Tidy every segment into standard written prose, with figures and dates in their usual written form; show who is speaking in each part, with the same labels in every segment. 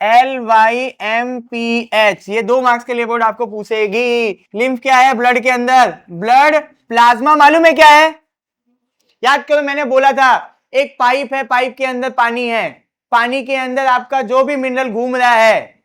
Speaker 1: LYMPH, ये 2 marks के लिए बोर्ड आपको पूछेगी। लिम्फ क्या है ब्लड के अंदर? ब्लड प्लाज्मा मालूम है क्या है? याद करो, मैंने बोला था एक पाइप है, पाइप के अंदर पानी है, पानी के अंदर आपका जो भी मिनरल घूम रहा है,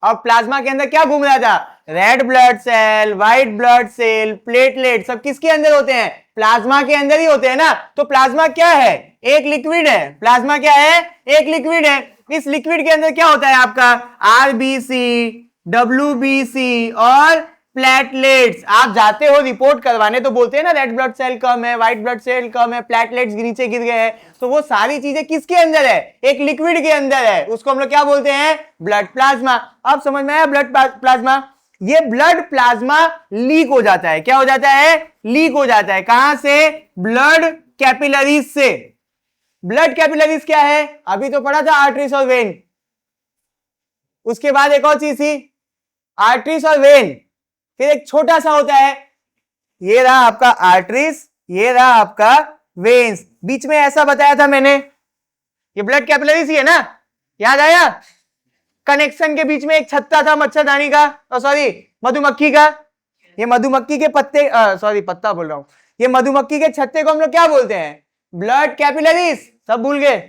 Speaker 1: और प्लाज्मा के अंदर क्या घूम रहा था? Red blood cell, white blood cell, platelet, सब किसके अंदर होते हैं? प्लाज्मा के अंदर ही होते हैं ना। तो प्लाज्मा क्या है? एक लिक्विड है। प्लाज्मा क्या है? एक लिक्विड है। इस लिक्विड के अंदर क्या होता है आपका? आरबीसी, डब्ल्यूबीसी और प्लेटलेट्स। आप जाते हो रिपोर्ट करवाने तो बोलते हैं ना रेड ब्लड सेल कम है, व्हाइट ब्लड सेल कम है, प्लेटलेट्स नीचे गिर गए हैं। तो वो सारी चीजें किसके अंदर है? एक लिक्विड के अंदर है। उसको हम लोग क्या बोलते हैं? Blood plasma. अब समझ में आया ब्लड प्लाज्मा? ये ब्लड प्लाज्मा लीक हो जाता है। क्या हो जाता है? लीक हो जाता है। कहां से? ब्लड कैपिलरीज से। ब्लड कैपिलरीज क्या है? अभी तो पढ़ा था आर्टरीज और वेन। उसके बाद एक और चीज थी, आर्टरीज और वेन, फिर एक छोटा सा होता है, ये रहा आपका आर्टरीज, ये रहा आपका वेन्स। बीच में ऐसा बताया था मैंने, ये ब्लड कैपिलरीज ही है ना, याद आया? कनेक्शन के बीच में एक छत्ता था मच्छरदानी का, सॉरी मधुमक्खी का। ये मधुमक्खी के पत्ते, सॉरी पत्ता बोल रहा हूं, ये मधुमक्खी के छत्ते को हम लोग क्या बोलते हैं? Blood capillaries. सब भूल गए?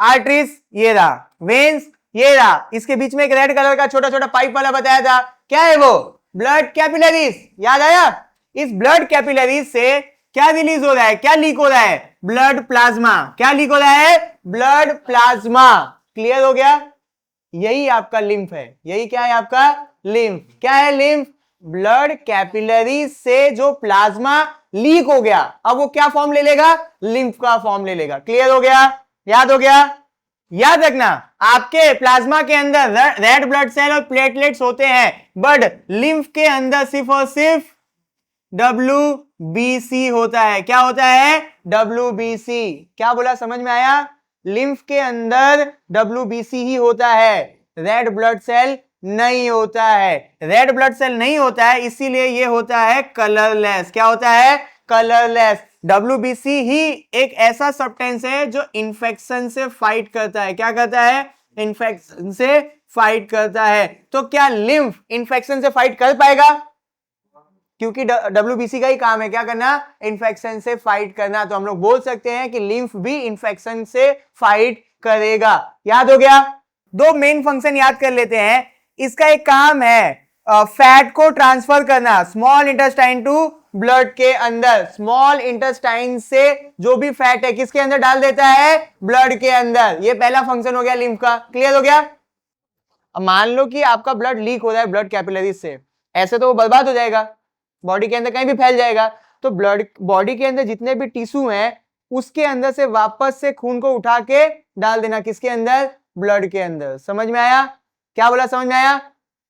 Speaker 1: आर्टरीज ये रहा, वेन्स ये रहा, इसके बीच में एक रेड कलर का छोटा छोटा पाइप वाला बताया था, क्या है वो? Blood capillaries. याद आया? इस ब्लड कैपिलरीज से क्या रिलीज हो रहा है? क्या लीक हो रहा है? Blood plasma. क्या लीक हो रहा है? Blood plasma. क्लियर हो गया? यही आपका लिम्फ है। यही क्या है आपका? लिम्फ। क्या है लिम्फ? ब्लड कैपिलरीज से जो प्लाज्मा लीक हो गया, अब वो क्या फॉर्म ले लेगा? लिम्फ का फॉर्म ले लेगा। क्लियर हो गया? याद हो गया? याद रखना, आपके प्लाज्मा के अंदर रेड ब्लड सेल और प्लेटलेट्स होते हैं, बट लिम्फ के अंदर सिर्फ और सिर्फ WBC होता है। क्या होता है? WBC। क्या बोला? समझ में आया? लिम्फ के अंदर WBC ही होता है, रेड ब्लड सेल नहीं होता है। रेड ब्लड सेल नहीं होता है, इसीलिए ये होता है कलरलेस। क्या होता है? कलरलेस। WBC ही एक ऐसा सब्सटेंस है जो इन्फेक्शन से फाइट करता है। क्या करता है? इन्फेक्शन से फाइट करता है। तो क्या लिम्फ इन्फेक्शन से फाइट कर पाएगा? क्योंकि WBC का ही काम है क्या करना? इन्फेक्शन से फाइट करना। तो हम लोग बोल सकते हैं कि लिम्फ भी इन्फेक्शन से फाइट करेगा। याद हो गया? 2 मेन फंक्शन याद कर लेते हैं। इसका एक काम है फैट को ट्रांसफर करना स्मॉल इंटेस्टाइन टू ब्लड के अंदर। स्मॉल इंटेस्टाइन से जो भी फैट है किसके अंदर डाल देता है? ब्लड के अंदर। ये पहला फंक्शन हो गया लिम्फ का। क्लियर हो गया? अब मान लो कि आपका ब्लड लीक हो रहा है ब्लड कैपिलरीज से, ऐसे तो वो बर्बाद हो जाएगा, बॉडी के अंदर कहीं भी फैल जाएगा। तो ब्लड बॉडी के अंदर जितने भी टिश्यू हैं उसके अंदर से वापस से खून को उठा के डाल देना किसके अंदर? ब्लड के अंदर। समझ में आया? क्या बोला? समझ में आया?